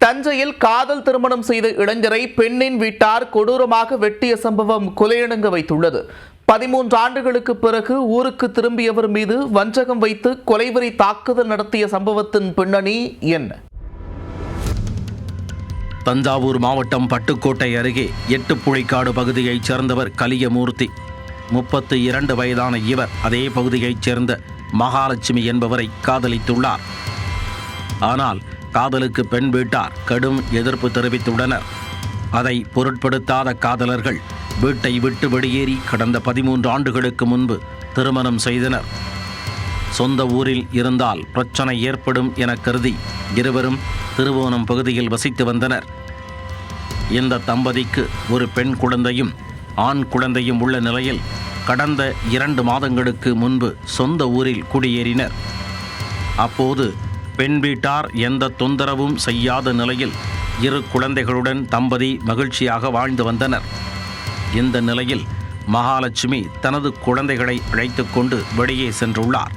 தஞ்சையில் காதல் திருமணம் செய்த இளைஞரை பெண்ணின் வீட்டார் கொடூரமாக வெட்டிய சம்பவம் கொலையடங்க வைத்துள்ளது. 13 ஆண்டுகளுக்கு பிறகு ஊருக்கு திரும்பியவர் மீது வஞ்சகம் வைத்து கொலைவெறி தாக்குதல் நடத்திய சம்பவத்தின் பின்னணி என்ன? தஞ்சாவூர் மாவட்டம் பட்டுக்கோட்டை அருகே எட்டுப்புழிக்காடு பகுதியைச் சேர்ந்தவர் கலியமூர்த்தி. 32 வயதான இவர் அதே பகுதியைச் சேர்ந்த மகாலட்சுமி என்பவரை காதலித்துள்ளார். ஆனால் காதலுக்கு பெண் வீட்டார் கடும் எதிர்ப்பு தெரிவித்துள்ளனர். அதை பொருட்படுத்தாத காதலர்கள் வீட்டை விட்டு வெளியேறி கடந்த 13 ஆண்டுகளுக்கு முன்பு திருமணம் செய்தனர். சொந்த ஊரில் இருந்தால் பிரச்சனை ஏற்படும் என கருதி இருவரும் திருவோணம் பகுதியில் வசித்து வந்தனர். இந்த தம்பதிக்கு ஒரு பெண் குழந்தையும் ஆண் குழந்தையும் உள்ள நிலையில் கடந்த 2 மாதங்களுக்கு முன்பு சொந்த ஊரில் குடியேறினர். அப்போது பெண் வீட்டார் எந்த தொந்தரவும் செய்யாத நிலையில் 2 குழந்தைகளுடன் தம்பதி மகிழ்ச்சியாக வாழ்ந்து வந்தனர். இந்த நிலையில் மகாலட்சுமி தனது குழந்தைகளை அழைத்து கொண்டு வெளியே சென்றுள்ளார்.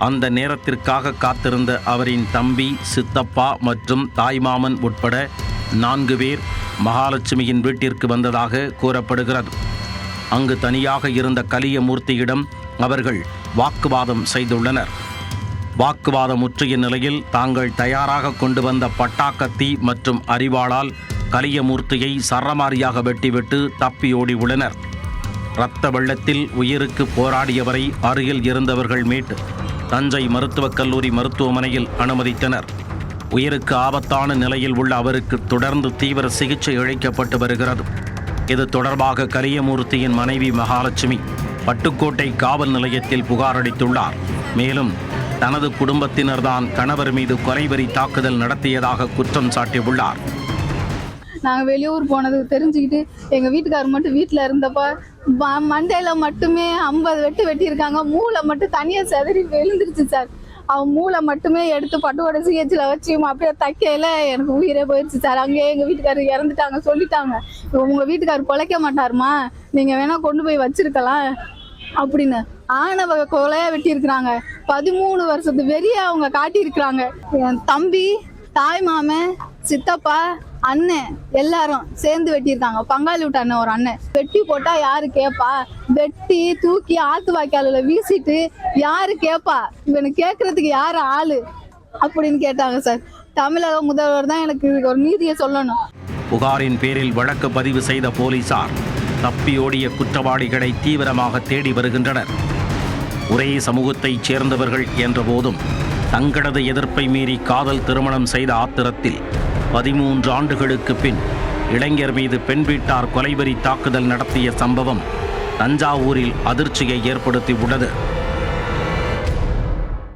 அந்த நேரத்திற்காக காத்திருந்த அவரின் தம்பி, சித்தப்பா மற்றும் தாய்மாமன் உட்பட 4 பேர் மகாலட்சுமியின் வீட்டிற்கு வந்ததாக கூறப்படுகிறது. அங்கு தனியாக இருந்த கலியமூர்த்தியிடம் அவர்கள் வாக்குவாதம் செய்துள்ளனர். வாக்குவாதம் முற்றிய நிலையில் தாங்கள் தயாராக கொண்டு வந்த பட்டாக்கத்தி மற்றும் அரிவாளால் கலியமூர்த்தியை சரமாரியாக வெட்டிவிட்டு தப்பியோடி உள்ளனர். இரத்த வெள்ளத்தில் உயிருக்கு போராடியவரை அருகில் இருந்தவர்கள் மீட்டு தஞ்சை மருத்துவக் கல்லூரி மருத்துவமனையில் அனுமதித்தனர். உயிருக்கு ஆபத்தான நிலையில் உள்ள அவருக்கு தொடர்ந்து தீவிர சிகிச்சை அளிக்கப்பட்டு வருகிறது. இது தொடர்பாக கலியமூர்த்தியின் மனைவி மகாலட்சுமி பட்டுக்கோட்டை காவல் நிலையத்தில் புகார் அளித்துள்ளார். மேலும் தனது குடும்பத்தினர்தான் கணவர் மீது கொலைவெறி தாக்குதல் நடத்தியதாக குற்றம் சாட்டியுள்ளார். நாங்கள் வெளியூர் போனது தெரிஞ்சுக்கிட்டு எங்கள் வீட்டுக்காரர் மட்டும் வீட்டில் இருந்தப்போ மண்டையில் மட்டுமே 50 வெட்டு வெட்டியிருக்காங்க. மூளை மட்டும் தனியாக செதறி விழுந்துருச்சு சார். அவன் மூளை மட்டுமே எடுத்து பட்டுக்கோட்டை சிஹெச்சில் வச்சு அப்படியே தைக்கையில் எனக்கு உயிரே போயிடுச்சு சார். அங்கேயே எங்கள் வீட்டுக்காரர் இறந்துட்டாங்க, சொல்லிட்டாங்க. உங்கள் வீட்டுக்காரர் பொழைக்க மாட்டாருமா, நீங்கள் வேணால் கொண்டு போய் வச்சிருக்கலாம் அப்படின்னு ஆணவ கொலையா வெட்டி இருக்கிறாங்க. 13 வருஷத்து வெறிய அவங்க காட்டியிருக்கிறாங்க. என் தம்பி, தாய் மாமன், சித்தப்பா, அண்ணன் எல்லாரும் சேர்ந்து வெட்டியிருக்காங்க. பங்காளி விட்ட அண்ணன் ஒரு அண்ணன் வெட்டி போட்டா யாரு கேப்பா? வெட்டி தூக்கி ஆத்து வாய்க்காலில் வீசிட்டு யாரு கேப்பா? இவனு கேட்கறதுக்கு யாரு ஆளு அப்படின்னு கேட்டாங்க சார். தமிழக முதல்வர் தான் எனக்கு ஒரு நீதியை சொல்லணும். புகாரின் பேரில் வழக்கு பதிவு செய்த போலீசார் தப்பியோடிய குற்றவாளிகளை தீவிரமாக தேடி வருகின்றனர். ஒரே சமூகத்தைச் சேர்ந்தவர்கள் என்ற போதும் தங்களது எதிர்ப்பை மீறி காதல் திருமணம் செய்த ஆத்திரத்தில் 13 ஆண்டுகளுக்கு பின் இளைஞர் மீது பெண் வீட்டார் கொலைவெறி தாக்குதல் நடத்திய சம்பவம் தஞ்சாவூரில் அதிர்ச்சியை ஏற்படுத்தி உள்ளது.